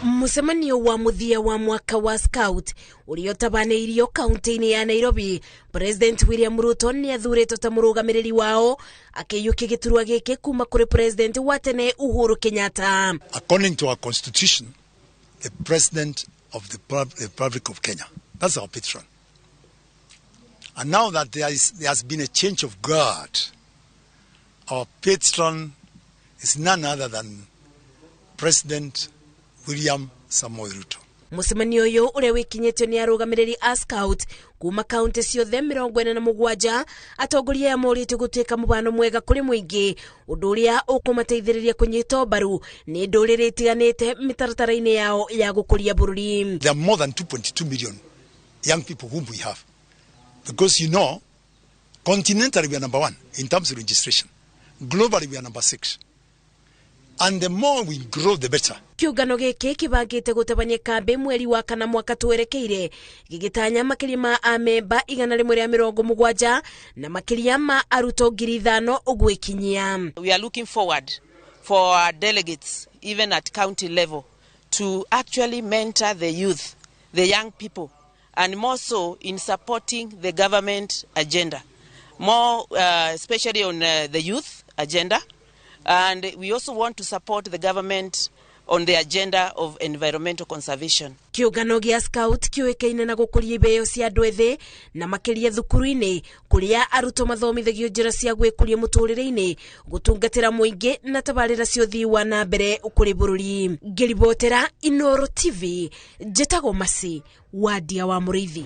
Musemanio wa muthia wa mwaka wa Scout uliotabanĩirio kaunti-inĩ ya Nairobi, President William Ruto ni athuurĩtwo ta mũrũgamĩrĩri wao akĩiyũkia gĩturwa gĩkĩ kuma kũrĩ President wa tene Uhuru Kenyatta. According to our constitution, the President of the Republic of Kenya, that's our patron. And now that there has been a change of guard, our patron is none other than President William Samoei Ruto. Musemanio ũyũ ũrĩa wĩkinyĩtio nĩ arũgamĩrĩri a Scout kuma kaunti ciothe 47 atongoria amorĩtio gũtuĩka mũbano mwega kũrĩ mũingĩ, ũndũ ũrĩa ũkũmateithĩrĩria kũnyita mbaru nĩ ndũrĩrĩ itiganĩte mĩtaratara-inĩ yao ya gũkũria bũrũri. There are more than 2.2 million young people whom we have. Because you know, continentally we are number 1 in terms of registration. Globally we are number 6. And the more we grow, the better. Kiũngano gĩkĩ kĩbangĩte gũtabania kambĩ mweri wa kana mwaka twerekeire, gĩgĩtanya makĩria ma amemba 170 na makĩria ma arutwo 5,000 ũgwĩkinyia. We are looking forward for our delegates, even at county level, to actually mentor the youth, the young people, and more so in supporting the government agenda, more especially on the youth agenda. And we also want to support the government on the agenda of environmental conservation. Kiũngano gĩa Scout kĩũĩkaine na gũkũria ibeo cia andũ ethĩ na makĩria thukuru-inĩ kũrĩa arutwo mathomithagio njĩra cia gwĩkũria mũtũrĩre-inĩ, gũtungatĩra mũingĩ na tabarĩra cia ũthii wa na mbere kũrĩ bũrũri. Ngĩribotera Inooro TV, njĩtagwo Masi wa Ndia wa Mũrĩithi.